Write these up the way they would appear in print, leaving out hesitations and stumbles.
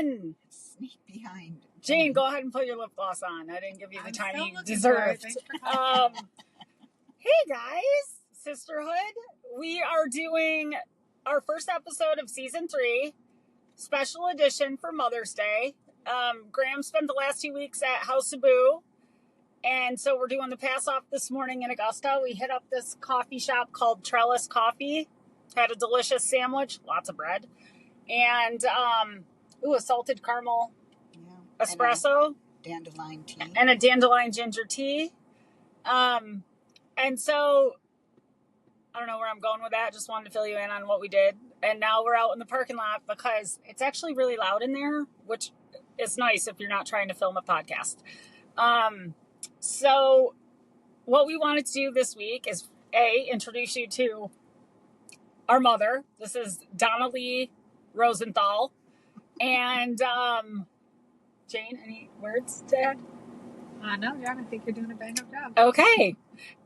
Jayne! Sneak behind. Jayne, go ahead and put your lip gloss on. I didn't give you the I'm time still you looking deserved. for it. Thanks for calling. Hey guys, Sisterhood. We are doing our first episode of season 3, special edition for Mother's Day. Graham spent the last 2 weeks at House of Bou, and so we're doing the pass off this morning in Augusta. We hit up this coffee shop called Trellis Coffee. Had a delicious sandwich, lots of bread, and a salted caramel espresso, dandelion tea, and a dandelion ginger tea. And so I don't know where I'm going with that. Just wanted to fill you in on what we did. And now we're out in the parking lot because it's actually really loud in there, which is nice if you're not trying to film a podcast. So what we wanted to do this week is introduce you to our mother. This is Donna Lee Rosenthal. And Jayne, any words to add? No, John, I think you're doing a bang-up job. Okay.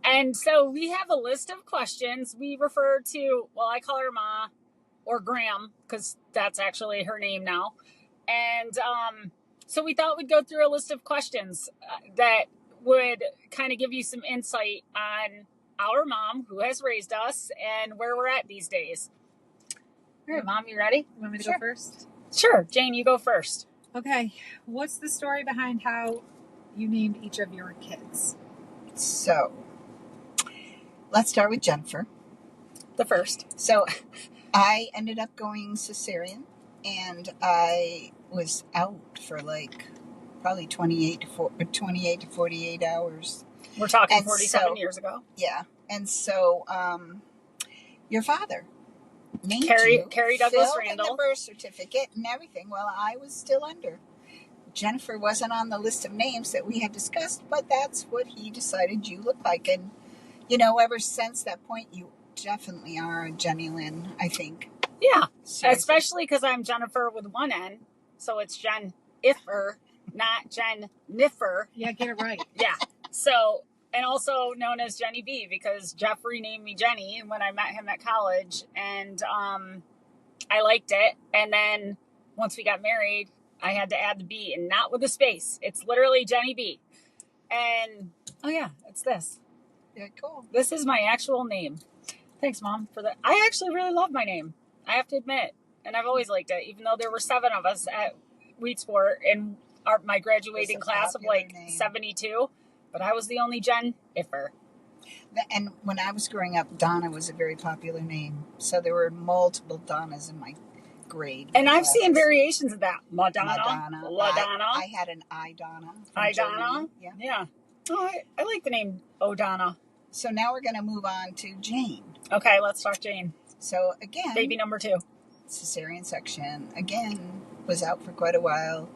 And so we have a list of questions. We refer to, I call her Ma or Graham because that's actually her name now. And so we thought we'd go through a list of questions that would kind of give you some insight on our mom, who has raised us, and where we're at these days. All right, Mom, you ready? You want me to go first? Sure. Jayne, you go first. Okay. What's the story behind how you named each of your kids? So, let's start with Jennifer. The first. So, I ended up going cesarean, and I was out for probably 28 to 48 hours. We're talking 47 years ago. Yeah. And so, your father named Carrie Douglas filled Randall. In the birth certificate and everything while I was still under. Jennifer wasn't on the list of names that we had discussed, but that's what he decided you look like. And, ever since that point, you definitely are a Jenny Lynn, I think. Yeah, Seriously. Especially because I'm Jennifer with one N, so it's Jen Iffer, not Jen Niffer. Yeah, get it right. Yeah, so, and also known as Jenny B, because Jeffrey named me Jenny when I met him at college, and I liked it. And then once we got married, I had to add the B, and not with a space. It's literally Jenny B. And, it's this. Yeah, cool. This is my actual name. Thanks, Mom, for that. I actually really love my name. I have to admit. And I've always liked it, even though there were 7 of us at Wheat Sport in my graduating class of 72. But I was the only Jen Iffer. And when I was growing up, Donna was a very popular name. So there were multiple Donnas in my grade. And I've seen variations of that. Madonna. I had an Idonna. Idonna? Yeah. Oh, I like the name O'Donna. So now we're going to move on to Jayne. Okay, let's talk Jayne. So again, baby number 2. Cesarean section. Again, was out for quite a while.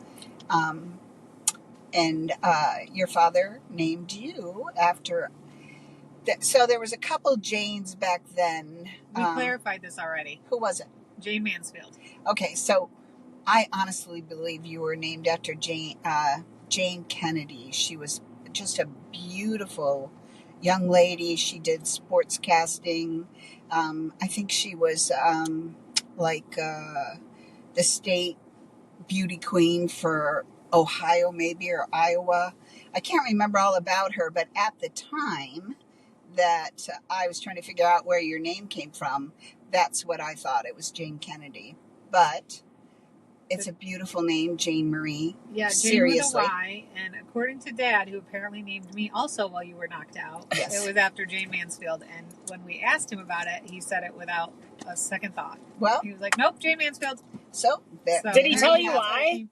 And your father named you after... So there was a couple Jaynes back then. We clarified this already. Who was it? Jayne Mansfield. Okay, so I honestly believe you were named after Jayne Kennedy. She was just a beautiful young lady. She did sports casting. I think she was the state beauty queen for Ohio maybe, or Iowa. I can't remember all about her, but at the time that I was trying to figure out where your name came from, that's what I thought. It was Jayne Kennedy. But it's a beautiful name, Jayne Marie. Yeah, Jayne Seriously. with a Y. And according to Dad, who apparently named me also while you were knocked out, yes. It was after Jayne Mansfield. And when we asked him about it, he said it without a second thought. Well, he was like, nope, Jayne Mansfield. So did he tell you why?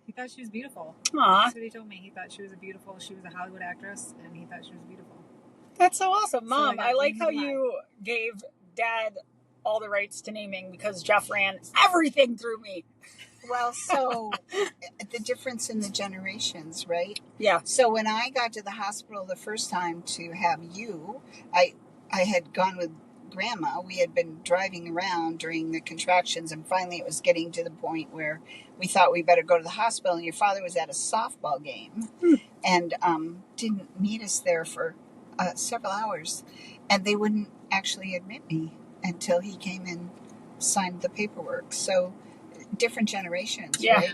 He thought she was beautiful. Aww. That's what he told me. He thought she was she was a Hollywood actress, and he thought she was beautiful. That's so awesome. Mom, So I like how you gave Dad all the rights to naming because Jeff ran everything through me. Well, so the difference in the generations, right? Yeah. So when I got to the hospital the first time to have you, I had gone with Grandma. We had been driving around during the contractions, and finally it was getting to the point where we thought we better go to the hospital, and your father was at a softball game and didn't meet us there for several hours, and they wouldn't actually admit me until he came and signed the paperwork. So different generations, Yeah. right?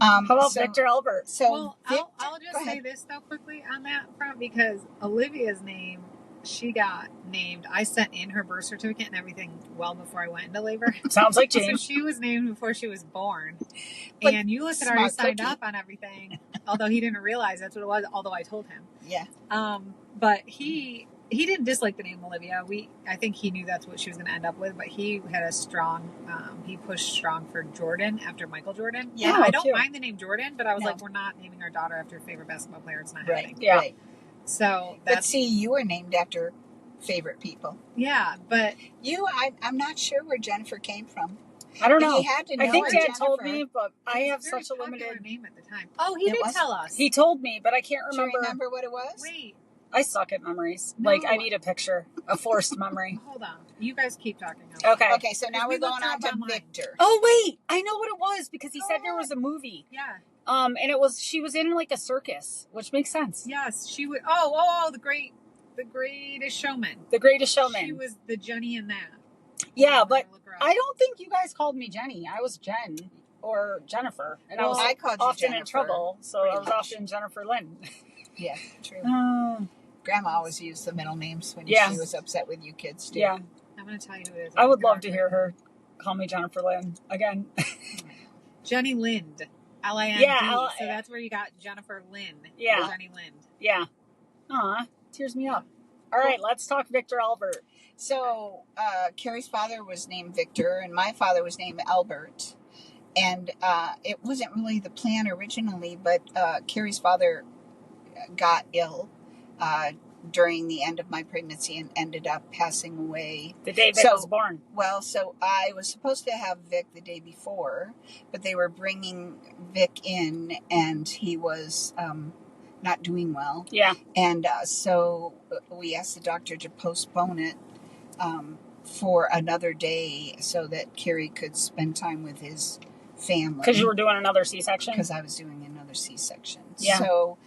How about Victor Albert? So Well, I'll just say this though quickly on that front, because Olivia's name, she got named. I sent in her birth certificate and everything well before I went into labor. Sounds like So Jane. she was named before she was born. But And Ulyss had smart already signed cookie. up on everything, although he didn't realize that's what it was, although I told him. Yeah. But he didn't dislike the name Olivia. I think he knew that's what she was going to end up with, but he had a strong, he pushed strong for Jordan after Michael Jordan. Yeah, And I don't cute. mind the name Jordan, but I was No. like, we're not naming our daughter after a favorite basketball player. It's not Right. happening. Yeah. Right. So But that's, see, you were named after favorite people. yeah, but I'm not sure where Jennifer came from. I don't know. He had to know I think her, Dad Jennifer. told me, but I it have was a very such a popular limited. name at the time. Oh, he It did was? tell us. He told me, but I can't Do you remember. remember what it was? Wait, I suck at memories. No. Like, I need a picture, a forced memory. hold on. You guys keep talking. Okay. Okay, so now We we're going looked her on up to online. Victor. Oh wait, I know what it was because he said there was a movie. Yeah. And she was in like a circus, which makes sense. Yes, she would. Oh, the Greatest Showman. The Greatest Showman. She was the Jenny in that. Yeah, I'm but gonna look her up. I don't think you guys called me Jenny. I was Jen or Jennifer, and I was I called you often in Jennifer, trouble, so pretty I was much. often Jennifer Lynn. Yeah, true. Um, Grandma always used the middle names when Yeah. she was upset with you kids too. yeah, I'm going to tell you who it is. I would love to hear her call me Jennifer Lynn again. Jenny Lind. Lind. Yeah, So that's where you got Jennifer Lynn. Yeah. Jenny Lind. Yeah. Aw, tears me up. All right, let's talk Victor Albert. So Carrie's father was named Victor, and my father was named Albert. And it wasn't really the plan originally, but Carrie's father got ill during the end of my pregnancy and ended up passing away. The day Vic So- was born. Well, so I was supposed to have Vic the day before, but they were bringing Vic in, and he was not doing well. Yeah. And so we asked the doctor to postpone it for another day so that Carrie could spend time with his family. Because you were doing another C-section? Because I was doing another C-section. Yeah. So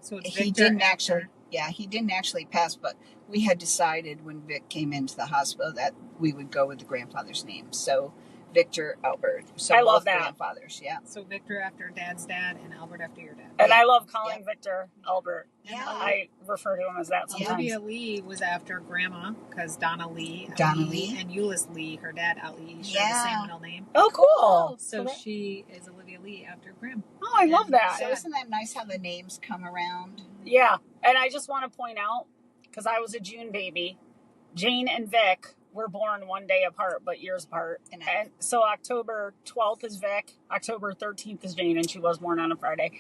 So it's he Victor didn't after- he didn't actually pass, but we had decided when Vic came into the hospital that we would go with the grandfather's name. So Victor Albert. So I love both that. grandfathers, yeah. So Victor after Dad's dad and Albert after your dad. And I love calling Victor Albert. Yeah. I refer to him as that sometimes. Olivia Lee was after Grandma because Donna Lee, and Ulyss Lee, her dad Ali, share the same middle name. Oh, cool. So she is Olivia Lee after Grandma. Oh, I love that. So isn't that nice how the names come around? Yeah. And I just want to point out, because I was a June baby, Jane and Vic were born one day apart, but years apart. And so October 12th is Vic, October 13th is Jane, and she was born on a Friday.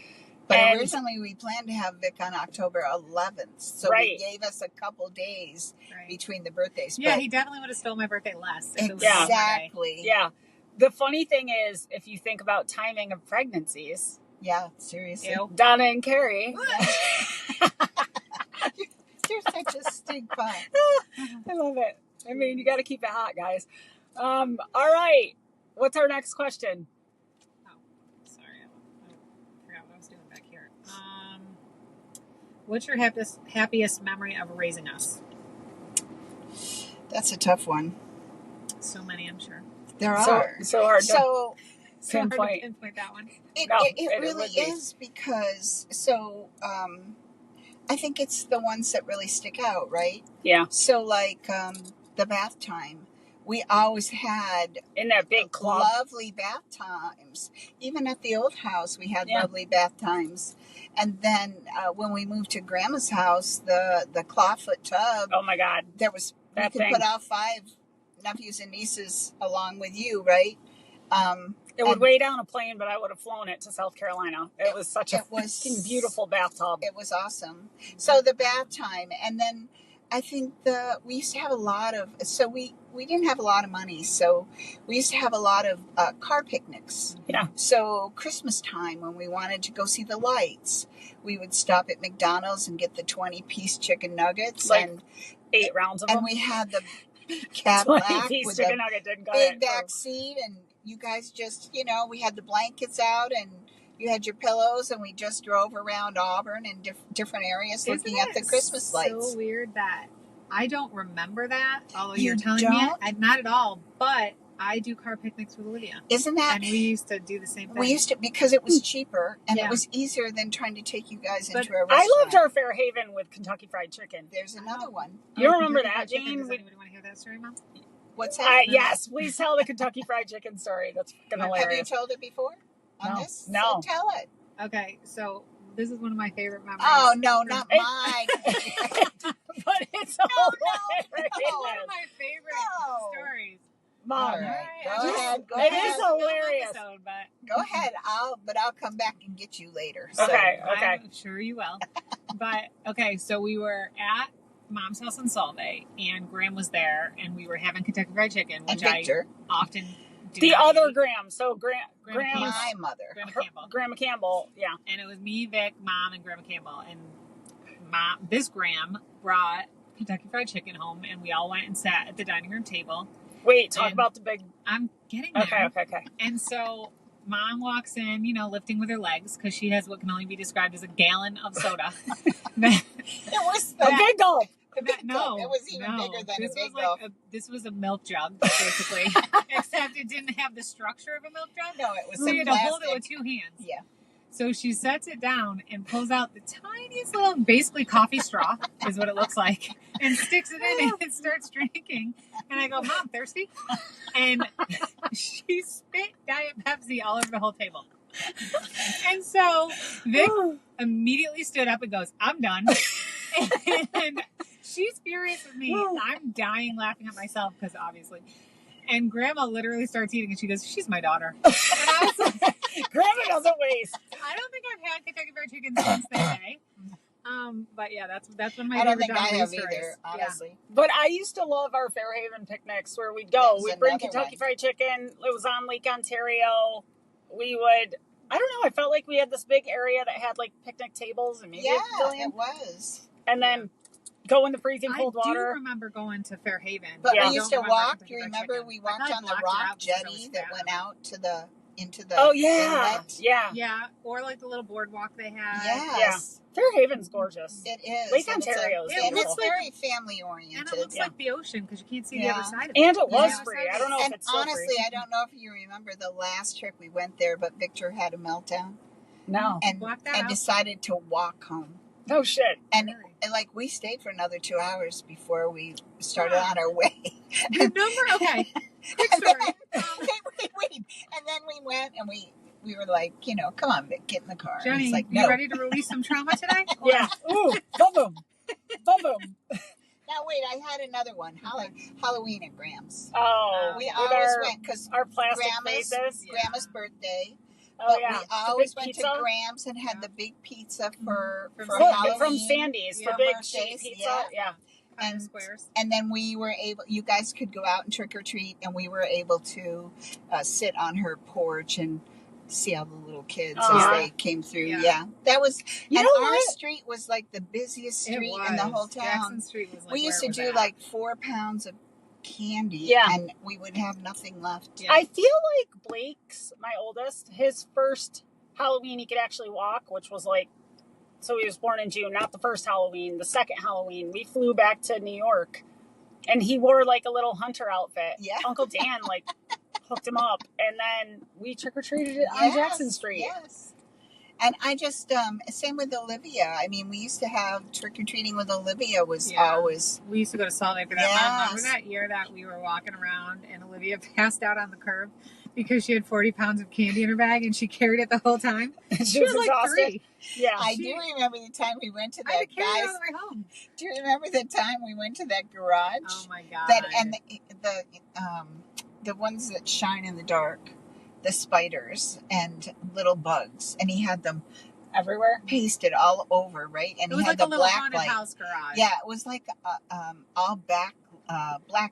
But And- originally we planned to have Vic on October 11th. So Right. it gave us a couple days Right. between the birthdays. Yeah, but he definitely would have stole my birthday less. If it was Yeah. on Monday. exactly. Yeah. The funny thing is, if you think about timing of pregnancies, Yeah, seriously. Ew. Donna and Carrie. You're such a stink pot. I love it. I mean, you got to keep it hot, guys. All right. What's our next question? Oh, sorry, I forgot what I was doing back here. What's your happiest memory of raising us? That's a tough one. So many, I'm sure. There So are. hard to So So hard to pinpoint. pinpoint that one. it No, it it really would be. is because I think it's the ones that really stick out, right? Yeah. So like the bath time. We always had In that big club. lovely bath times. Even at the old house, we had Yeah. lovely bath times. And then when we moved to Grandma's house, the clawfoot tub, Oh my God. there was we That could thing. put all 5 nephews and nieces along with you, right? It would And- weigh down a plane, but I would have flown it to South Carolina. It was such a It was- fucking beautiful bathtub. It was awesome. So the bath time, and then I think we used to have a lot of. So we didn't have a lot of money, so we used to have a lot of car picnics. Yeah. So Christmas time, when we wanted to go see the lights, we would stop at McDonald's and get the 20-piece chicken nuggets, Like and 8 rounds of them. we had the Cadillac 20-piece with chicken the nugget didn't cut big it. back seat, and you guys just, we had the blankets out, and you had your pillows, and we just drove around Auburn and different areas looking at the Christmas lights. So weird that I don't remember that. Although You you're telling me don't? it, not at all. But I do car picnics with Olivia. Isn't that? And we used to do the same thing. We used to, because it was cheaper and Yeah. it was easier than trying to take you guys But into a I restaurant. loved our Fairhaven with Kentucky Fried Chicken. There's another one. You don't Oh, remember Kentucky that, Fried Chicken. Jane? Does anybody want to hear that story, Mom? What's that? Yes, please tell the Kentucky Fried Chicken story. That's fucking Have you hilarious. told it before on No. this? No. So tell it. Okay, so this is one of my favorite memories. Oh, no, not mine. But it's no. hilarious. It's one of my favorite No. stories. Mom, All right. Alright, Go ahead. Go it ahead. is hilarious. Episode, but Go ahead. I'll come back and get you later. Okay. I'm sure you will. But okay, so we were at Mom's house in Snellville, and Graham was there, and we were having Kentucky Fried Chicken, And which I Victor, often do. the not other eat. Graham. So Graham, Campbell. my mother. Grandma Campbell, Grandma Campbell. Yeah. and it was me, Vic, Mom, and Grandma Campbell, and this Graham brought Kentucky Fried Chicken home, and we all went and sat at the dining room table. Wait, talk And- about the big. I'm getting there. Okay. And so Mom walks in, lifting with her legs because she has what can only be described as a gallon of soda. It was A big gulp. the big No, gulp. It was even bigger than this a big was gulp. this was a milk jug, basically, except it didn't have the structure of a milk jug. No, it was So some you had to hold it plastic. with two hands. Yeah. So she sets it down and pulls out the tiniest little, basically coffee straw, is what it looks like, and sticks it in and starts drinking. And I go, Mom, thirsty? And she spit Diet Pepsi all over the whole table. And so Vic immediately stood up and goes, I'm done. And she's furious with me. I'm dying laughing at myself because obviously. And Grandma literally starts eating and she goes, she's my daughter. And I was like, Grandma doesn't waste. I don't think I've had Kentucky Fried Chicken since that day. But yeah, that's one of my I don't favorite think I John have Lee stories. either, honestly. But I used to love our Fairhaven picnics where we'd That go. was We'd bring another Kentucky one. Fried Chicken. It was on Lake Ontario. We would, I don't know, I felt like we had this big area that had like picnic tables and maybe Yeah, a pavilion. it was. And then go in the freezing I cold do water. remember going to Fairhaven. But Yeah. we used to I don't remember walk. Do Kentucky you Fried remember Chicken. we I walked thought I on the blocked it rock out because I jetty was that fat. went out into the Oh, yeah. inlet? Yeah. Yeah, or like the little boardwalk they had. Yes, Fairhaven's gorgeous. it is. Lake And it's Ontario is It and beautiful. it's very family And oriented. it looks Yeah. like the ocean because you can't see the Yeah. other side of it. And it was Yeah. free. I don't know if And it's still honestly, free. I don't know if you remember the last trip we went there, but Victor had a meltdown No. and Block that out. decided to walk home. No shit. And Really? like we stayed for another 2 hours before we started Wow. on our way. Good number? Okay. Quick And story. wait. And then we went and we were like, come on, Vic, get in the car. And Jenny, he's like, you no. ready to release some trauma today? Yeah. Ooh. Boom boom. Boom boom. Now wait, I had another one. Halloween at Graham's. Oh. We with always went because our plastic Grandma's faces. Grandma's birthday. Oh But yeah. we The always big went pizza. to Graham's and had the big pizza for From Halloween. From Sandy's, Yeah. the big birthdays, sheet pizza. yeah. Yeah. Kind of And- squares. And then you guys could go out and trick or treat, and we were able to sit on her porch and see all the little kids Aw. as they came through. Yeah. Yeah, that was. You and know our what? street was like the busiest It street was. in the whole town. Jackson Street was like We used to where it do was at. like 4 pounds of candy, Yeah. and we would have nothing left. Yeah. I feel like Blake's, my oldest, his first Halloween he could actually walk, which was like, so he was born in June, not the first Halloween, the second Halloween. We flew back to New York and he wore like a little hunter outfit. Yeah. Uncle Dan like hooked him up and then we trick-or-treated it on Jackson Street. Yes. And I just, same with Olivia. I mean, we used to have trick or treating with Olivia was Yeah. always. We used to go to Salt Lake for that. Mom, remember Yes. that year that we were walking around and Olivia passed out on the curb because she had 40 pounds of candy in her bag and she carried it the whole time? She was like exhausted. 3. Yeah. I do remember the time we went to I had that to carry it guy's. all the way home. Do you remember the time we went to that garage? Oh my God. That and the ones that shine in the dark, the spiders and little bugs, and he had them Everywhere. pasted all over, right? And it he was had like the a little black haunted light. house garage. Yeah, it was like all black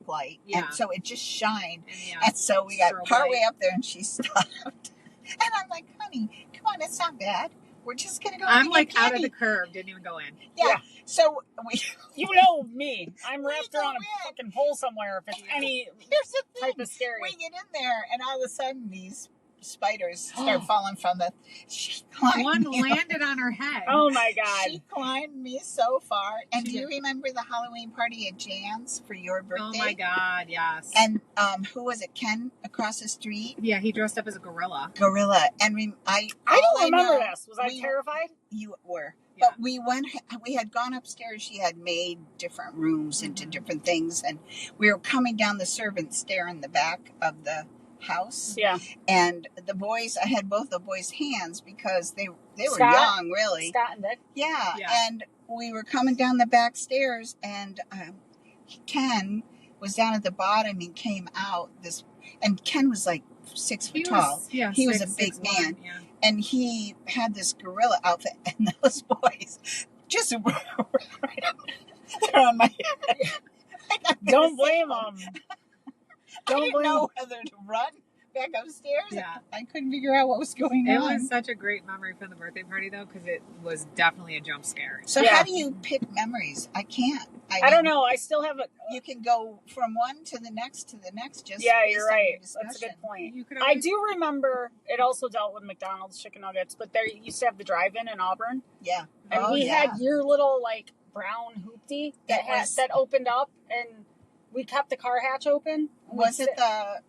light, Yeah. and so it just shined. And, yeah. And so we got Strobe partway light. up there, and she stopped. And I'm like, "Honey, come on, it's not bad. We're just gonna go." I'm and like get out of candy." the curb, didn't even go in. Yeah. Yeah. So we. You know me. I'm wrapped go around a in. fucking hole somewhere if it's any Here's the type thing. of scary. We get in there, and all of a sudden these spiders start falling from the. She climbed One me. landed on her head. Oh my God. She climbed me so far. And She do you did. remember the Halloween party at Jan's for your birthday? Oh my God, yes. And who was it? Ken across the street. Yeah, he dressed up as a gorilla. Gorilla. And I don't remember know, this. Was I terrified? You were. Yeah. But we had gone upstairs. She had made different rooms into different things. And we were coming down the servant stair in the back of the house. Yeah. And the boys, I had both the boys' hands because they were Scott? young, really. Scott and Dick? Yeah. Yeah. And we were coming down the back stairs, and Ken was down at the bottom and came out. And Ken was like 6 foot tall. He was a big man. Yeah. And he had this gorilla outfit, and those boys just right up. They're on my head. Don't blame them. I didn't know whether to run back upstairs. Yeah. I couldn't figure out what was going It on. was such a great memory from the birthday party, though, because it was definitely a jump scare. So Yeah. how do you pick memories? I can't. I don't know. I still have it. You can go from one to the next. Just Yeah, based you're on your right. That's a discussion. good point. You could I always- do remember it also dealt with McDonald's chicken nuggets, but there used to have the drive-in in Auburn, Yeah. and Oh, we yeah. had your little like brown hoopty that opened up, and we kept the car hatch open. Was it the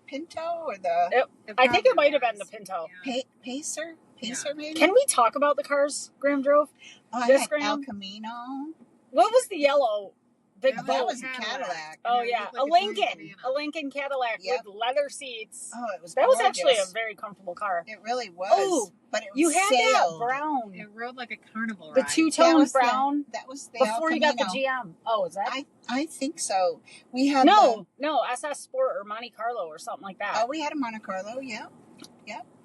Pinto or the I think it might have been the was. Pinto. Yeah. Pacer? Pacer, maybe? Can we talk about the cars Graham drove? I this had Graham? El Camino. What was the yellow? Big That boat. was a Cadillac. Oh it yeah, looked a like a Lincoln, Louisiana. Cadillac Yep. with leather seats. Oh, it was That was gorgeous. actually a very comfortable car. It really was. Oh, but it was You had sailed. that brown, It rode like a carnival the ride. That two-tone was brown That was the before El you got the Camino. GM. Oh, is that? I think so. We had No, SS Sport or Monte Carlo or something like that. we had a Monte Carlo. Yeah.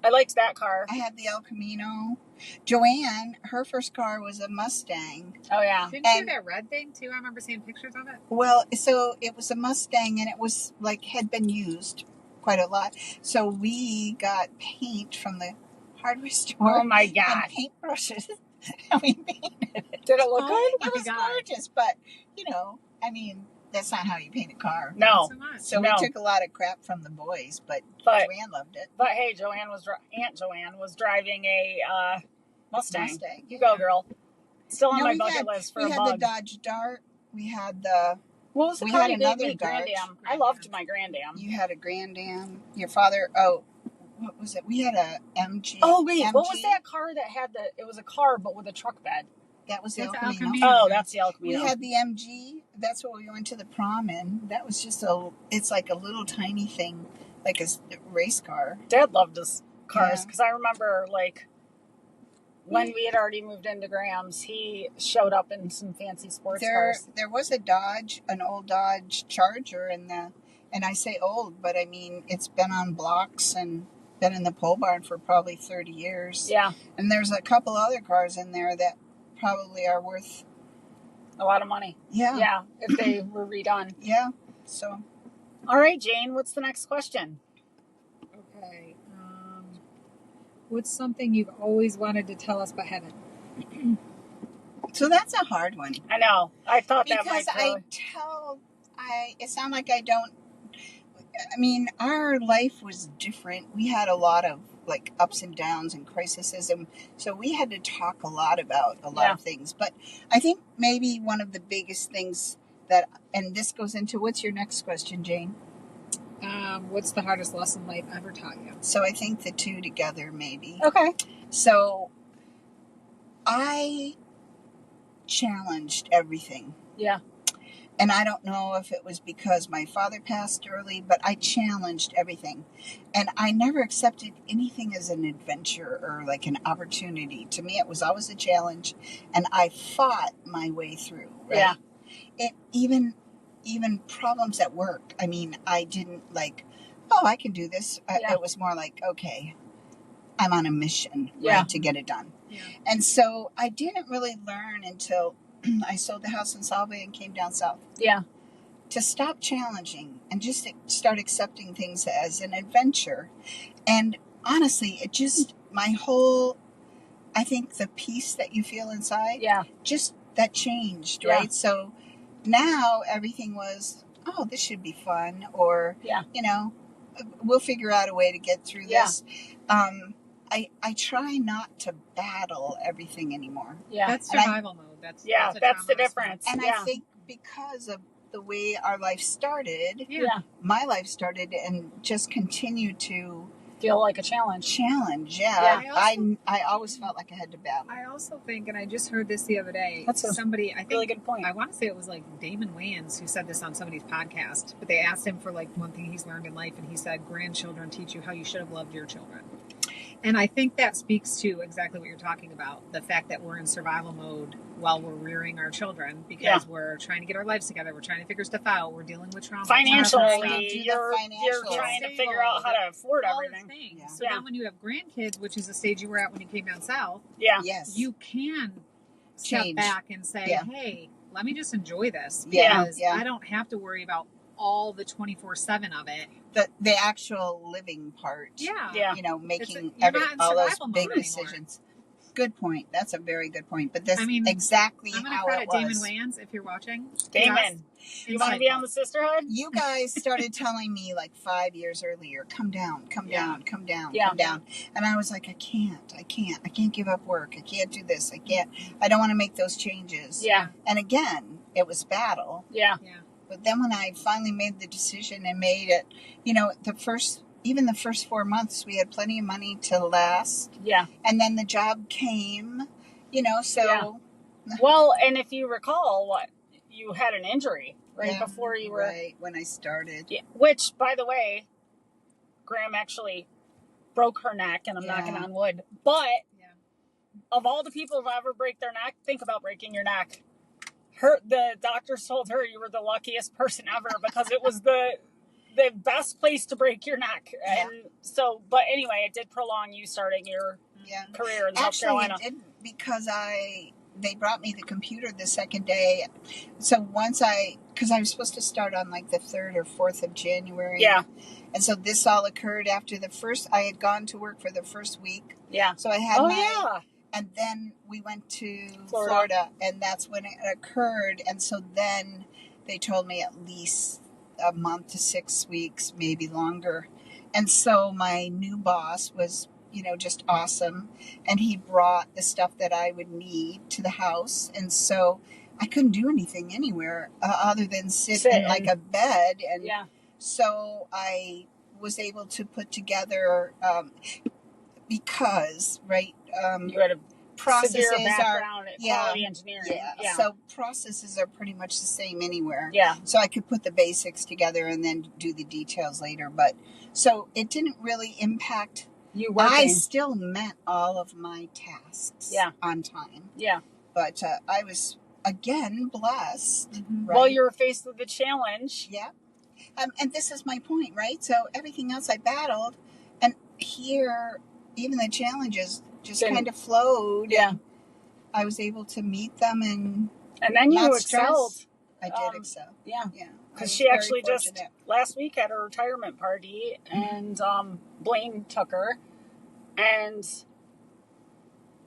I liked that car. I had the El Camino. Joanne, her first car was a Mustang. Oh yeah, Didn't you And- have that red thing, too? I remember seeing pictures of it. Well, so it was a Mustang, and it was had been used quite a lot. So we got paint from the hardware store. oh my And god, paintbrushes. And we painted it. did it look Oh, good? It was God. gorgeous, but that's not how you paint a car. No, Not so much. So No. we took a lot of crap from the boys, but but Joanne loved it. but hey, Aunt Joanne was driving a Mustang. Mustang. You go, girl. Still on No, my we bucket had- list for we a had the bug. Dodge Dart. We had the. What was the we car had you gave another me? Grand Dodge. Am. I loved my Grand Am. You had a Grand Am. Your father. Oh, what was it? We had a MG. Oh wait, MG. what was that car that had the? It was a car but with a truck bed. That was the El That's El Camino. Camino. Oh, that's the El We Camino. had the MG. That's what we went to the prom in. That was just it's like a little tiny thing, like a race car. Dad loved his cars Yeah. because I remember like when we had already moved into Graham's, he showed up in some fancy sports cars. There was a Dodge, an old Dodge Charger and I say old, but I mean, it's been on blocks and been in the pole barn for probably 30 years. Yeah, And there's a couple other cars in there that probably are worth, a lot of money. yeah. Yeah, if they were redone. Yeah. So, All right, Jane, what's the next question? Okay. What's something you've always wanted to tell us but haven't? so that's a hard one. I know. I thought that might Because it sounds like I don't, I mean, our life was different. We had a lot of like ups and downs and crises, and so we had to talk a lot about a lot of things. But I think maybe one of the biggest things and this goes into, what's your next question, Jane? What's the hardest lesson life ever taught you? So I think the two together, maybe. Okay. So I challenged everything. Yeah. And I don't know if it was because my father passed early, but I challenged everything. And I never accepted anything as an adventure or like an opportunity. To me, it was always a challenge. And I fought my way through, right? Yeah. It, even problems at work. I mean, I didn't like, oh, I can do this. Yeah. It was more like, okay, I'm on a mission, Yeah. right, to get it done. Yeah. And so I didn't really learn until I sold the house in Snellville and came down south Yeah. to stop challenging and just start accepting things as an adventure. And honestly, it just, I think the peace that you feel inside, Yeah. just that changed, Yeah. right? So now everything was, oh, this should be fun. Or, Yeah. we'll figure out a way to get through Yeah. this. I try not to battle everything anymore. Yeah. That's And I- survival mode. That's a the trauma response. difference. And Yeah. I think because of the way our life started, Yeah. my life started and just continued to Feel like a challenge. challenge. Yeah. I always felt like I had to battle. I also think, and I just heard this the other day. That's a somebody, I think, Really good point. I want to say it was like Damon Wayans who said this on somebody's podcast, but they asked him for like one thing he's learned in life, and he said, grandchildren teach you how you should have loved your children. And I think that speaks to exactly what you're talking about, the fact that we're in survival mode while we're rearing our children because we're trying to get our lives together, we're trying to figure stuff out, we're dealing with trauma. Financially, Do the you're financial. trying to figure out how to afford all the everything. things. Yeah. So Yeah. then when you have grandkids, which is the stage you were at when you came down south, Yeah. Yes. you can step Change. back and say, Yeah. hey, let me just enjoy this. Yeah, Because yeah. I don't have to worry about all the 24/7 of it. The actual living part. Yeah. Yeah. You know, making you're not in all those survival mode big anymore. decisions. Good point. That's a very good point. But that's I mean, exactly I'm going to how credit it Damon was. Wayans if you're watching. Damon, you want to be on the Sisterhood? You guys started telling me like 5 years earlier, come down, come Yeah. down, come down, Yeah. come down. And I was like, I can't give up work. I can't do this. I don't want to make those changes. Yeah. And again, it was battle. Yeah. Yeah. But then when I finally made the decision and made it, you know, even the first 4 months, we had plenty of money to last. Yeah. And then the job came, you know, so. Yeah. Well, and if you recall, you had an injury Yeah, before you were. Right, when I started. Yeah, which, by the way, Graham actually broke her neck, and I'm Yeah. knocking on wood. But Yeah. of all the people to ever break their neck, think about breaking your neck. The doctors told her you were the luckiest person ever because it was the best place to break your neck. Yeah. And so, but anyway, it did prolong you starting your Yeah. career in South Actually, Carolina. it didn't because they brought me the computer the second day. So because I was supposed to start on like the 3rd or 4th of January. Yeah. And so this all occurred after I had gone to work for the first week. Yeah. So I had Yeah. and then we went to Florida. Florida, and that's when it occurred. And so then they told me at least a month to 6 weeks, maybe longer. And so my new boss was, you know, just awesome. And he brought the stuff that I would need to the house. And so I couldn't do anything anywhere other than sit in like a bed. And Yeah. so I was able to put together, because, right, You had a processes severe are, background at yeah, quality engineering. yeah, so processes are pretty much the same anywhere. Yeah. So I could put the basics together and then do the details later. But so it didn't really impact. You working. I still met all of my tasks on time. Yeah. But I was, again, blessed. Mhm. Right? Well, you were faced with the challenge. Yeah. And this is my point, right? So everything else I battled, and here, even the challenges just kind of flowed. Yeah. And I was able to meet them and then you not excelled. stress. I did excel. Yeah. Yeah. I Because was she very actually just fortunate. last week had a retirement party, and Blaine took her, and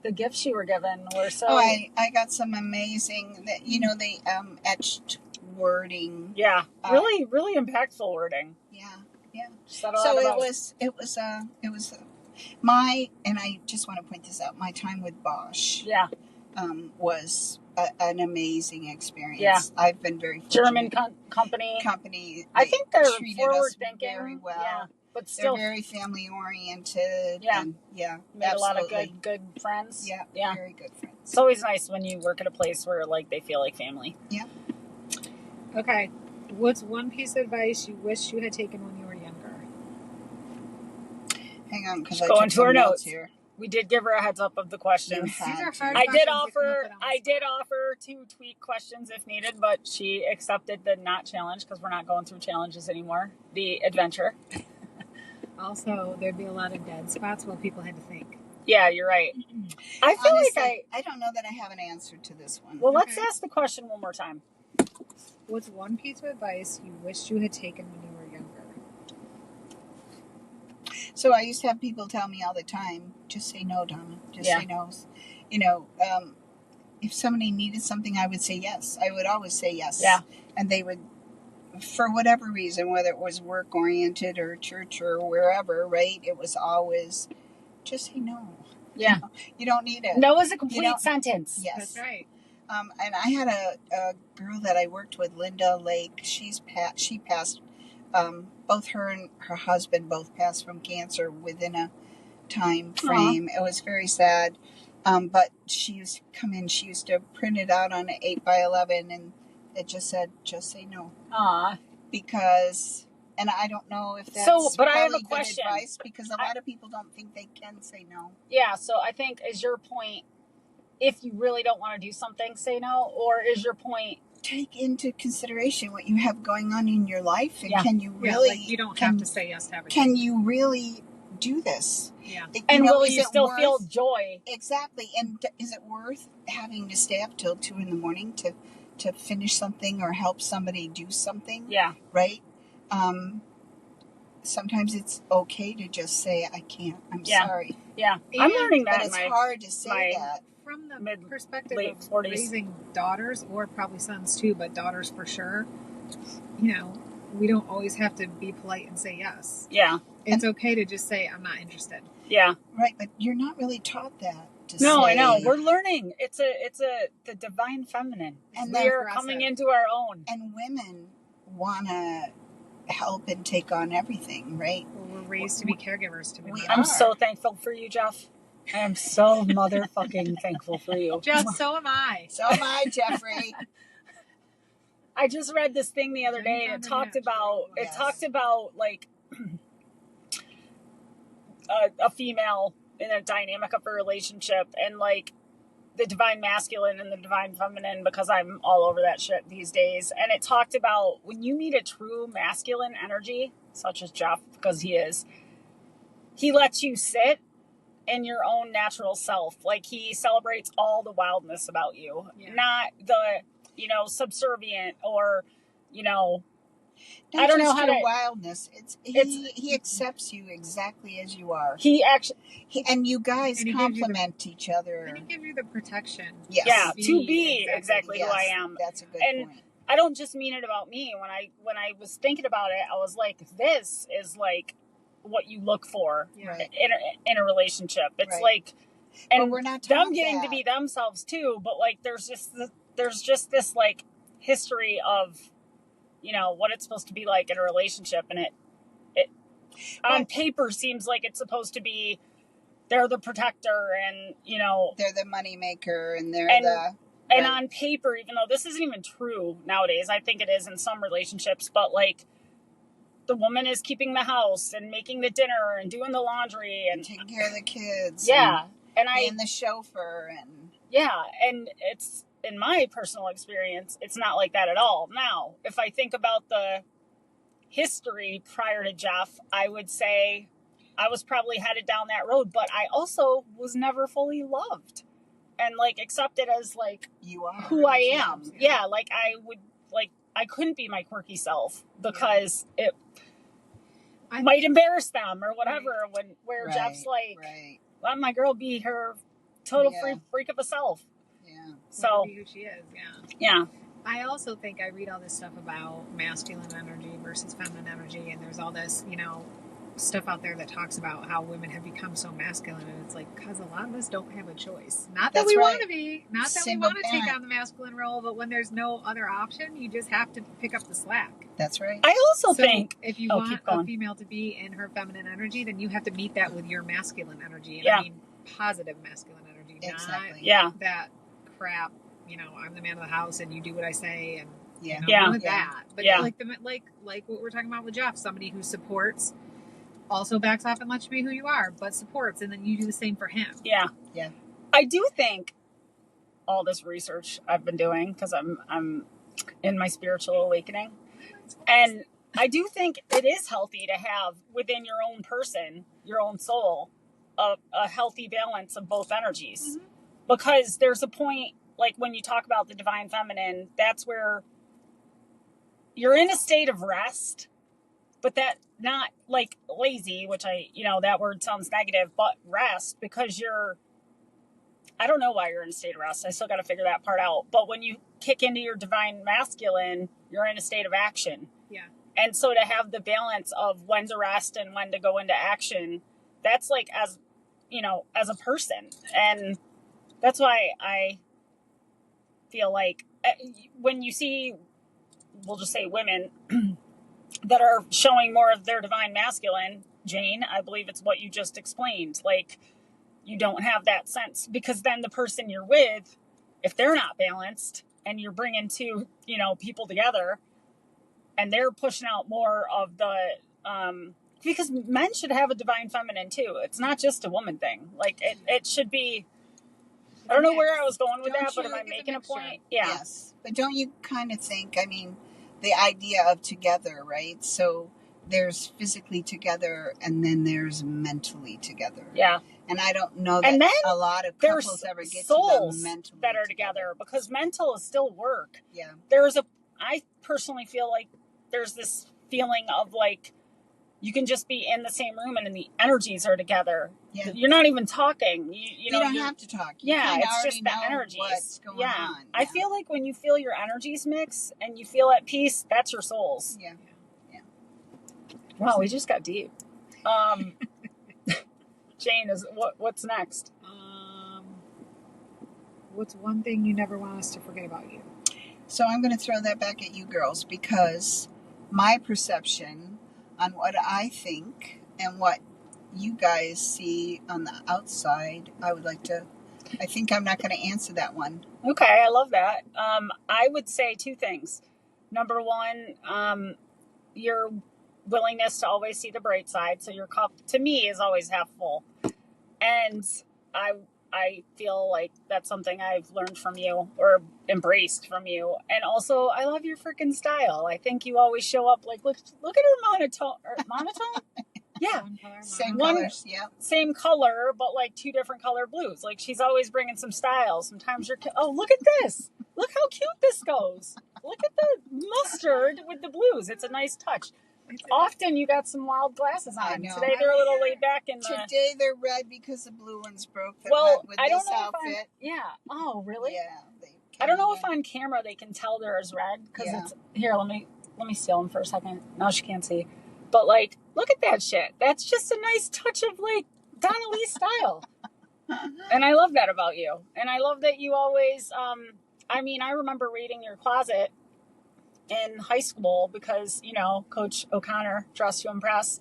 the gifts you were given were so. Oh, I got some amazing, they etched wording. Yeah, really, really impactful wording. Yeah. Said a So lot it about was my, and I just want to point this out, my time with Bosch Yeah, was an amazing experience. Yeah. I've been very fortunate. German company. I think they're treated forward us thinking. very well. Yeah, but They're still very family oriented. Yeah. And made a lot of absolutely. good friends. Yeah, Yeah. very good friends. It's always nice when you work at a place where like they feel like family. Okay. What's one piece of advice you wish you had taken when you were younger? Hang on, because Just I go took into some her notes notes. here. We did give her a heads up of the questions. You had These are to. hard I questions did you can put offer. on the I did spot. offer to tweak questions if needed, but she accepted the not challenge because we're not going through challenges anymore. The adventure. Also, there'd be a lot of dead spots while people had to think. Yeah, you're right. I feel Honestly, I don't know that I have an answer to this one. Well, let's Okay. ask the question one more time. What's one piece of advice you wished you had taken when you were younger? So I used to have people tell me all the time, just say no, Donna. Just Yeah. say no. If somebody needed something, I would say yes. I would always say yes. Yeah. And they would for whatever reason, whether it was work oriented or church or wherever, right? It was always just say no. Yeah. You don't need it. No is a complete sentence. Yes. That's right. And I had a girl that I worked with, Linda Lake. She passed. Both her and her husband both passed from cancer within a time frame. It was very sad. But she used to come in. She used to print it out on an 8x11, and it just said, "Just say no." Because, and I don't know if that's but I have a good question. advice, because a lot of people don't think they can say no. Yeah. So I think, is your point, if you really don't want to do something, say no, or is your point, take into consideration what you have going on in your life, and can you Yeah, really? like you don't have to say yes to everything. Can you really do this? Yeah. And will is you it still worth, feel joy? Exactly. And is it worth having to stay up till 2 a.m. to finish something or help somebody do something? Yeah. Right? Sometimes it's okay to just say, I can't. I'm sorry. Yeah. I'm learning that. But it's hard to say that. From the perspective of 40s. raising daughters, or probably sons too, but daughters for sure, we don't always have to be polite and say yes. Yeah. It's okay to just say, I'm not interested. Yeah. Right, but you're not really taught that. No, I know. We're learning. It's the divine feminine. And we are coming into our own. And women want to help and take on everything, right? Well, we're raised to be caregivers to be mothers. I'm so thankful for you, Jeff. I am so motherfucking thankful for you. Jeff, so am I. So am I, Jeffrey. I just read this thing the other day, and it talked about like a female in a dynamic of a relationship, and like the divine masculine and the divine feminine, because I'm all over that shit these days. And it talked about when you meet a true masculine energy, such as Jeff, because he lets you sit in your own natural self. Like, he celebrates all the wildness about you, not the, subservient or, I don't know how to wildness. He accepts you exactly as you are. And you guys complement each other. And he gives you the protection. Yes. Yeah, to be exactly who I am. That's a good point. I don't just mean it about me. When I was thinking about it, I was like, this is like what you look for in a relationship. It's like, and but we're not them getting to be themselves too. But like, there's just this like history of, what it's supposed to be like in a relationship, and it on paper seems like it's supposed to be they're the protector, and they're the money maker, and and on paper, even though this isn't even true nowadays, I think it is in some relationships, but like, the woman is keeping the house and making the dinner and doing the laundry and taking care of the kids. Yeah. And being the chauffeur and it's, in my personal experience, it's not like that at all. Now, if I think about the history prior to Jeff, I would say I was probably headed down that road, but I also was never fully loved and like accepted as like you are who I am. Yeah. Like I couldn't be my quirky self because it might embarrass them or whatever. Where Jeff's like, let my girl be her total freak of a self. Yeah. So be who she is. Yeah. Yeah. I also think I read all this stuff about masculine energy versus feminine energy, and there's all this, stuff out there that talks about how women have become so masculine, and it's like, because a lot of us don't have a choice. Not that we want to be, not that we want to take on the masculine role, but when there's no other option, you just have to pick up the slack. That's right. I also think if you want a female to be in her feminine energy, then you have to meet that with your masculine energy. And I mean positive masculine energy, not that crap, I'm the man of the house and you do what I say, and none of that. But like what we're talking about with Jeff, somebody who supports, also backs off and lets you be who you are, but supports, and then you do the same for him. Yeah. Yeah. I do think all this research I've been doing, because I'm in my spiritual awakening, and I do think it is healthy to have within your own person, your own soul, a healthy balance of both energies. Mm-hmm. Because there's a point, like when you talk about the divine feminine, that's where you're in a state of rest, but that not like lazy, which that word sounds negative, but rest, because I don't know why you're in a state of rest. I still got to figure that part out. But when you kick into your divine masculine, you're in a state of action. Yeah. And so to have the balance of when to rest and when to go into action, that's like, as you know, as a person. And that's why I feel like when you see, we'll just say women that are showing more of their divine masculine, Jane, I believe it's what you just explained. Like, you don't have that sense, because then the person you're with, if they're not balanced and you're bringing two, you know, people together and they're pushing out more of the, because men should have a divine feminine too. It's not just a woman thing. Like it should be, I don't know where I was going with that, but am I making a point? Yeah. Yes. But don't you kind of think, I mean, the idea of together, right? So there's physically together and then there's mentally together. Yeah. And I don't know that And then a lot of couples ever get souls to the mentally that are together, because mental is still work. Yeah. I personally feel like there's this feeling of like, you can just be in the same room and the energies are together. Yeah. You're not even talking. You know, don't have to talk. You it's just the energies. What's going on. Yeah. I feel like when you feel your energies mix and you feel at peace, that's your souls. Yeah. Yeah. Wow, we just got deep. Jane, what's next? What's one thing you never want us to forget about you? So I'm going to throw that back at you girls, because my perception on what I think and what you guys see on the outside, I think I'm not going to answer that one. Okay, I love that. I would say two things. Number one, your willingness to always see the bright side. So your cup, to me, is always half full. And I feel like that's something I've learned from you or embraced from you. And also, I love your freaking style. I think you always show up like, look at her monotone. Yeah. Same colors. Yeah. Same color, but like two different color blues. Like, she's always bringing some style. Sometimes look at this. Look how cute this goes. Look at the mustard with the blues. It's a nice touch. Often you got some wild glasses on. I know. Today they're a little laid back. Today they're red because the blue ones broke. I don't know outfit. Oh, really? Yeah. I don't know if on camera they can tell they're as red, because it's here. Let me steal them for a second. Now she can't see, but like, look at that shit. That's just a nice touch of like Donna Lee style, and I love that about you. And I love that you always. I remember reading your closet in high school because, you know, Coach O'Connor, dressed to impress.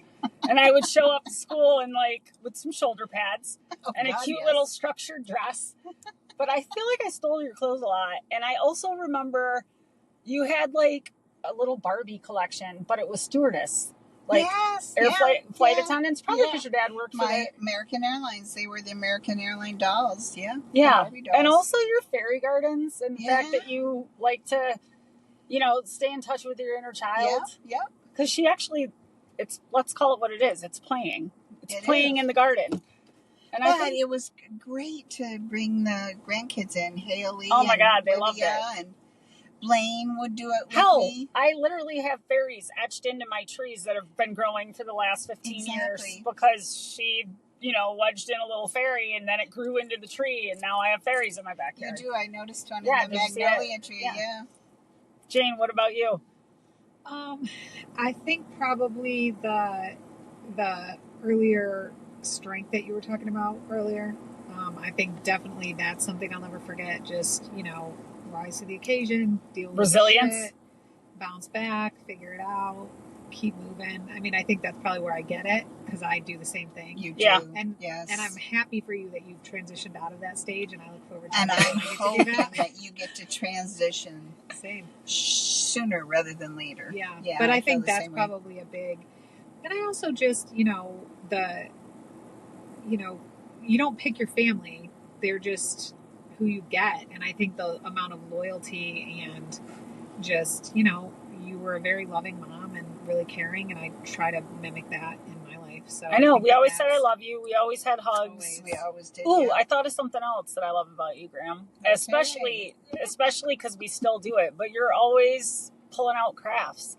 And I would show up to school and like with some shoulder pads and a cute little structured dress. But I feel like I stole your clothes a lot. And I also remember you had like a little Barbie collection, but it was stewardess. Like flight attendants, probably because your dad worked for American Airlines. They were the American Airline dolls. Yeah. Yeah. Barbie dolls. And also your fairy gardens and the fact that you like to, you know, stay in touch with your inner child. Yeah. Because she actually, let's call it what it is. It's playing. It's playing in the garden. And I think it was great to bring the grandkids in. Haley. Oh my God, they Lydia, loved it. And Blaine would do it with me. I literally have fairies etched into my trees that have been growing for the last 15 years because she, you know, wedged in a little fairy and then it grew into the tree and now I have fairies in my backyard. You do. I noticed one in the magnolia tree. Yeah. Jane, what about you? I think probably the earlier strength that you were talking about earlier. I think definitely that's something I'll never forget. Just, you know, rise to the occasion, deal with resilience, shit, bounce back, figure it out, keep moving. I mean, I think that's probably where I get it because I do the same thing. You do. And I'm happy for you that you've transitioned out of that stage, and I look forward to and I'm hoping that you get to transition sooner rather than later. Yeah. But I think that's probably a big. And I also just, you know, you don't pick your family; they're just who you get. And I think the amount of loyalty and just, you know, you were a very loving mom and really caring, and I try to mimic that in my life. So I know we always said I love you. We always had hugs. We always did. Ooh, I thought of something else that I love about you, Graham. Especially because we still do it. But you're always pulling out crafts.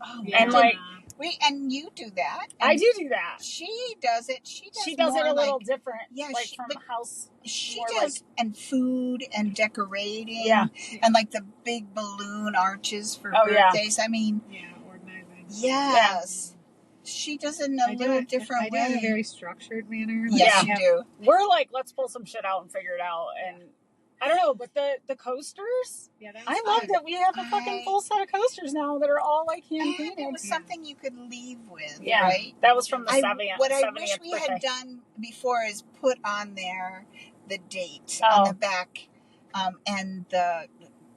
Oh, and like and you do that. I do that. She does it. She does it a little different. Yeah, like from house. She does and food and decorating. Yeah, and like the big balloon arches for birthdays. I mean, Yes. She does it in a little different I do way. it in a very structured manner. Yes, Yeah. you do. We're like, let's pull some shit out and figure it out. And I don't know, but the coasters, Yeah, that was I fun. love that we have a fucking full set of coasters now that are all like hand And painted. it was something you could leave with, Yeah, right? that was from the 70th. What I 70th wish we birthday. had done before is put on there the date Oh. on the back, and the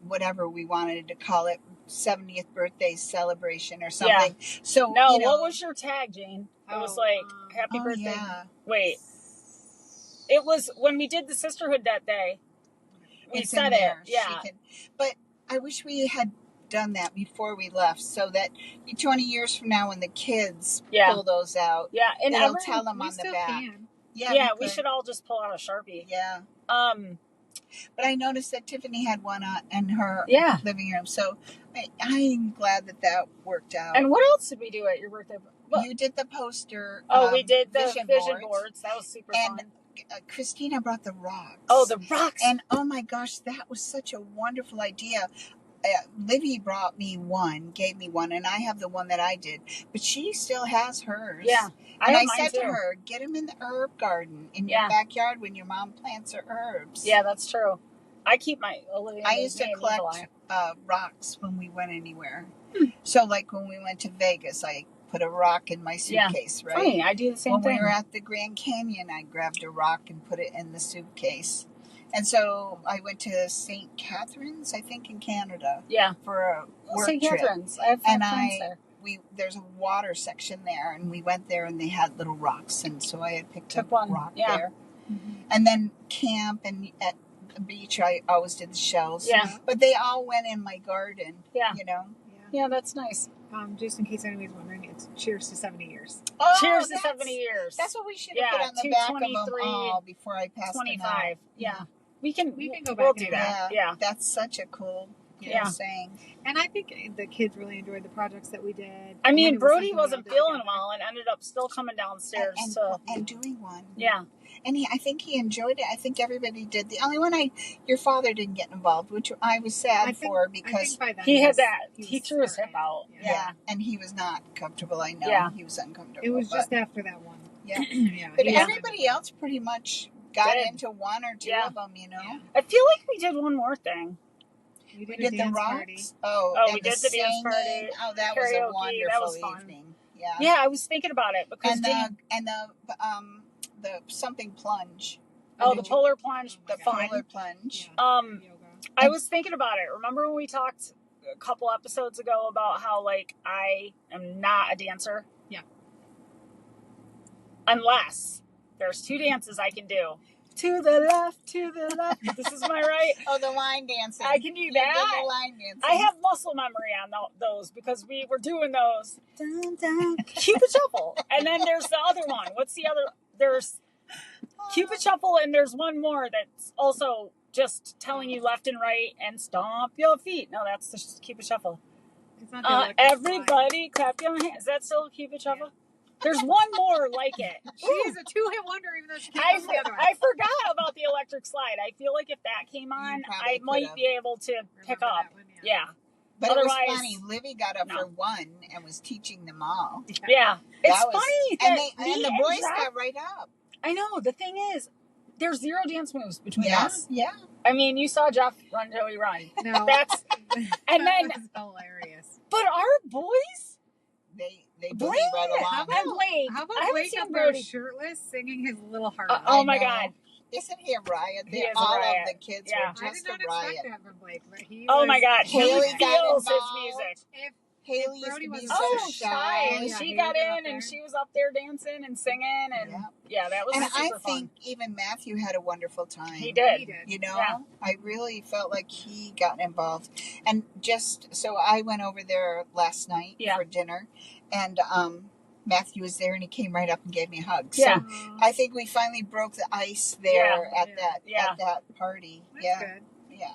whatever we wanted to call it, 70th birthday celebration or something. So No, you know, what was your tag, Jane? It was like happy birthday. Yeah. Wait, it was when we did the Sisterhood that day. We It's said in there. it. Yeah. But I wish we had done that before we left, so that 20 years from now, when the kids pull those out, and it'll tell them we on the still back. Can. Yeah, we should all just pull out a Sharpie. Yeah. But I noticed that Tiffany had one in her living room, so I'm glad that worked out. And what else did we do at your birthday? You did the poster. We did the vision boards. That was super fun. Christina brought the rocks. Oh, the rocks! And oh my gosh, that was such a wonderful idea. Livy brought me one, gave me one, and I have the one that I did, but she still has hers. Yeah, and I said to her, "Get them in the herb garden in your backyard when your mom plants her herbs." Yeah, that's true. I keep my Olivia. I used to collect rocks when we went anywhere. So, like when we went to Vegas, I put a rock in my suitcase. Right? Funny, I do the same thing. When we were at the Grand Canyon, I grabbed a rock and put it in the suitcase. And so I went to St. Catharines, I think, in Canada. Yeah. For a work St. trip. Catharines. I have friends there. There's a water section there, and we went there, and they had little rocks, and so I had picked up one rock there. Mm-hmm. And then camp and at the beach, I always did the shells. Yeah. But they all went in my garden. Yeah. You know. Yeah, that's nice. Just in case anybody's wondering, it's cheers to 70 years. Oh, cheers to 70 years. That's what we should have put on the back of them all before I passed 25. Them out. Yeah. We can go back. We'll do that. Yeah. That's such a cool saying. And I think the kids really enjoyed the projects that we did. I mean, Brody wasn't feeling well and ended up still coming downstairs and doing one. Yeah. And I think he enjoyed it. I think everybody did. The only one your father didn't get involved, which I was sad for because he had that. He threw his hip out. Yeah. And he was not comfortable. I know. Yeah. He was uncomfortable. It was just after that one. Yeah. But everybody else pretty much got into one or two of them, you know. Yeah. I feel like we did one more thing. We did the rocks. Party. Oh, we did the dance party. Oh, that was a wonderful evening. Yeah. Yeah, I was thinking about it because the something plunge. Oh, the polar plunge. The polar plunge. I was thinking about it. Remember when we talked a couple episodes ago about how I am not a dancer? Yeah. Unless there's two dances I can do. To the left, to the left. This is my right. Oh, the line dancing. I can do that. The line dancing. I have muscle memory on those because we were doing those. Dun, dun, Cupid Shuffle. And then there's the other one. What's the other? There's Cupid Shuffle, and there's one more that's also just telling you left and right and stomp your feet. No, that's just Cupid Shuffle. It's not everybody clap your hands. Is that still Cupid Shuffle? Yeah. There's one more like it. She is a two-hit wonder, even though she can't do the other one. I forgot about the electric slide. I feel like if that came on, I might be able to pick up. One, yeah. But otherwise, it was funny. Livy got up for one and was teaching them all. Yeah. It's funny. And the boys got right up. I know. The thing is, there's zero dance moves between us. Yeah. I mean, you saw Jeff run Joey run. No. That's hilarious. But our boys, they boogie right along. How about Blake up there shirtless singing his little heart? Oh my God. Isn't he a riot? All of the kids were just a riot. I did not expect that from Blake, but he my God. Haley feels his music. Haley used to be so shy, and she got in, and she was up there dancing and singing, and that was super fun. And I think even Matthew had a wonderful time. He did. You know, I really felt like he got involved, and so I went over there last night for dinner, and Matthew was there, and he came right up and gave me a hug. So I think we finally broke the ice there at that party. That's good. Yeah.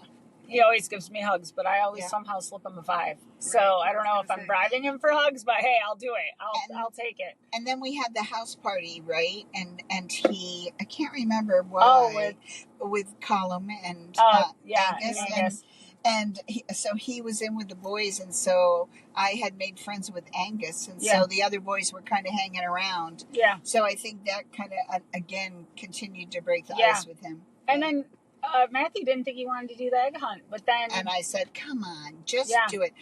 He always gives me hugs, but I always somehow slip him a 5. So I don't know if I'm bribing him for hugs, but hey, I'll do it. I'll take it. And then we had the house party, right? And he, I can't remember why, with Colum and Angus. And so he was in with the boys, and so I had made friends with Angus, and Yeah. so the other boys were kind of hanging around. Yeah. So I think that kind of, again, continued to break the Yeah. ice with him. And then Matthew didn't think he wanted to do the egg hunt, but then... And I said, come on, just Yeah. do it.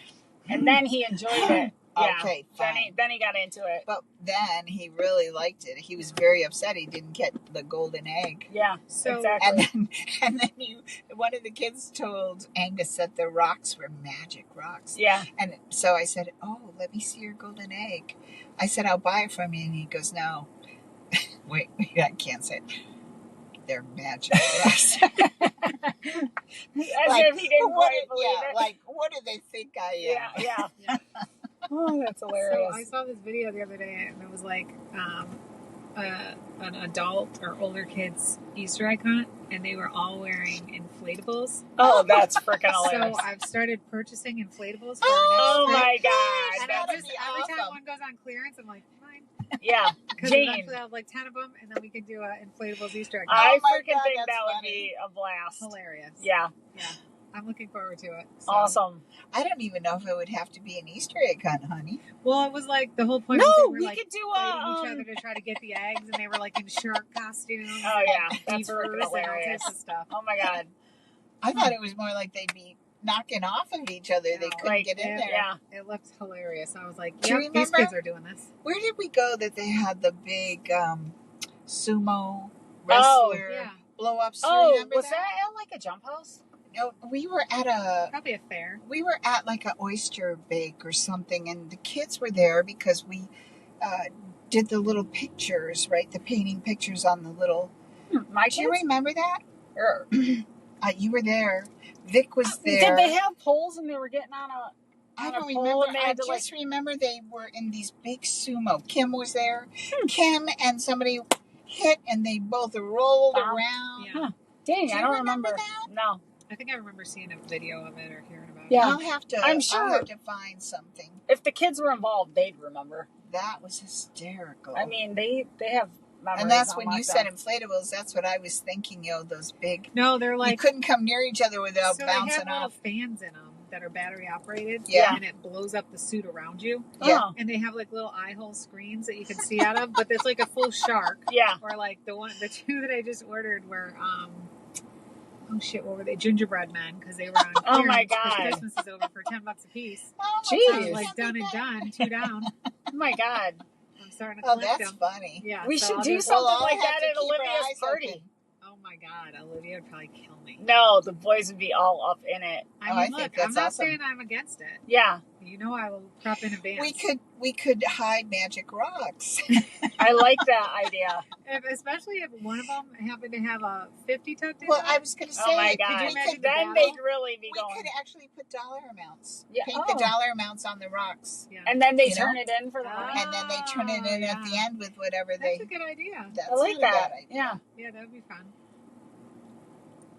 And then he enjoyed it. Yeah. Okay, fine. Then he got into it. But then he really liked it. He was very upset he didn't get the golden egg. Yeah, So- exactly. And then one of the kids told Angus that the rocks were magic rocks. Yeah. And so I said, oh, let me see your golden egg. I said, I'll buy it from you. And he goes, no. Wait, I can't say it. They're magic rocks. As if he didn't quite believe it. Like, what do they think I am? Yeah. Oh, that's hilarious. So I saw this video the other day, and it was like an adult or older kids Easter egg hunt, and they were all wearing inflatables. Oh, that's freaking hilarious. So I've started purchasing inflatables for Oh our next my trip. gosh. And That'd I'm just be every time awesome. one goes on clearance, I'm like, fine. Yeah. Because Jane. eventually I'll have like 10 of them, and then we can do an inflatables Easter egg I hunt. Oh my freaking God, think that's that would funny. be a blast. Hilarious. Yeah. Yeah. I'm looking forward to it. So. Awesome. I don't even know if it would have to be an Easter egg hunt, honey. Well, it was like the whole point No, was they were we like could do fighting each other to try to get the eggs, and they were like in shark costumes. Oh, yeah. That's Beavers freaking and all hilarious. types of stuff. Oh my God. I thought it was more like they'd be knocking off of each other. They No, couldn't like, get in there. Yeah. It looked hilarious. I was like, Do you yep, these remember? kids are doing this. Where did we go that they had the big sumo Oh, wrestler yeah. blow-ups? Do you Oh, remember was that at like a jump house? No, we were at Probably a fair. like an oyster bake or something, and the kids were there because we did the little pictures, right? The painting pictures on the little. My Do you kids? remember that? Or- You were there. Vic was there. Did they have poles and they were getting on a... I on don't a pole remember. and they I had to, just remember they were in these big sumo. Kim was there. Kim and somebody hit, and they both rolled Wow. around. Yeah. Huh. Dang, Do I you don't remember remember. that? No. I think I remember seeing a video of it or hearing about Yeah. I'll have to. I'm sure- I'll have to find something. If the kids were involved, they'd remember. That was hysterical. I mean, they have memories. and that's on when you lockdown. said inflatables. That's what I was thinking. Those big. it. No, they're You like, couldn't come near each other without so they have bouncing little off. fans in them that are battery operated. Yeah. And it blows up the suit around you. Yeah. Oh, And they have like little eye hole screens that you can see out of, but it's like a full shark. yeah. Or like the two that I just ordered were oh shit, what were they? Gingerbread men, because they were on clearance. Oh my 'cause God. Christmas is over for $10 a piece. Oh my Jeez. So I God, was like can't done do and that. done, 2 down. Oh my God. I'm starting to Oh, collect that's them. funny. Yeah, We so should I'll do just- something Well, I'll like have that to at keep our Olivia's eyes party. open. Oh my God, Olivia would probably kill me. No, the boys would be all up in it. I Oh, mean, I look, think I'm that's not awesome. saying I'm against it. Yeah, You know, I will prep in advance. We could hide magic rocks. I like that idea. Especially if one of them happened to have a 50 tucked in. Well, it. I was going to say, Oh my Could you God. imagine Then the they'd battle? really be we going. could actually put dollar amounts. Yeah. Paint Oh. the dollar amounts on the rocks. Yeah. And then they You turn know? it in for the money. Ah. And then they turn it in at the yeah. end with whatever That's they. a good idea. That's I like not a that. bad idea. Yeah. Yeah, that would be fun.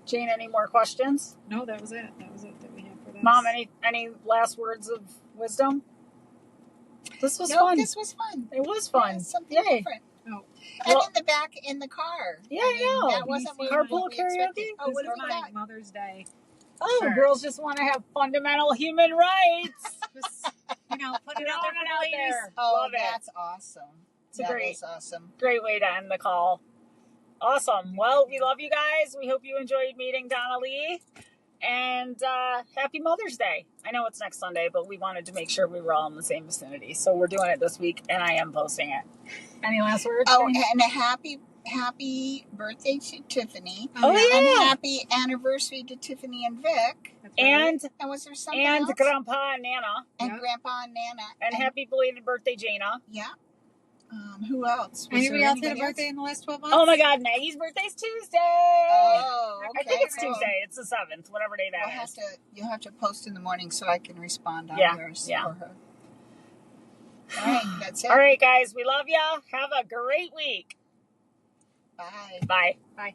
Jane, any more questions? No, that was it. That was it that we had for this. Mom, any last words of wisdom? This was No, fun. this was fun. It was Yeah, fun. something Yay. different. Oh. And Well- in the back in the car. Yeah, I know. That wasn't what Carpool we expected. karaoke? Oh, This what do is we my got? Mother's Day. Oh, Sure. girls just want to have fundamental human rights. Just, put it out Throwing there it for out the ladies. there. Oh, Love it. that's awesome. It's a That great- is awesome. Great way to end the call. Awesome. Well, we love you guys. We hope you enjoyed meeting Donna Lee. And happy Mother's Day. I know it's next Sunday, but we wanted to make sure we were all in the same vicinity. So we're doing it this week, and I am posting it. Any last words? Oh, Jane? and a happy birthday to Tiffany. Oh, yeah. And happy anniversary to Tiffany and Vic. That's right. And And was there something and else? Grandpa and Nana. And Yep. Grandpa and Nana. And happy belated birthday, Jana. Yeah. Who else? Was Anybody there else had a anybody birthday in the last 12 months? Oh my God, Maggie's birthday's Tuesday. Oh, okay. I think it's Well, Tuesday. It's the 7th, whatever day that is. You'll have to post in the morning so I can respond on Yeah, yours yeah. for her. All right, that's it. All right, guys, we love ya. Have a great week. Bye. Bye. Bye.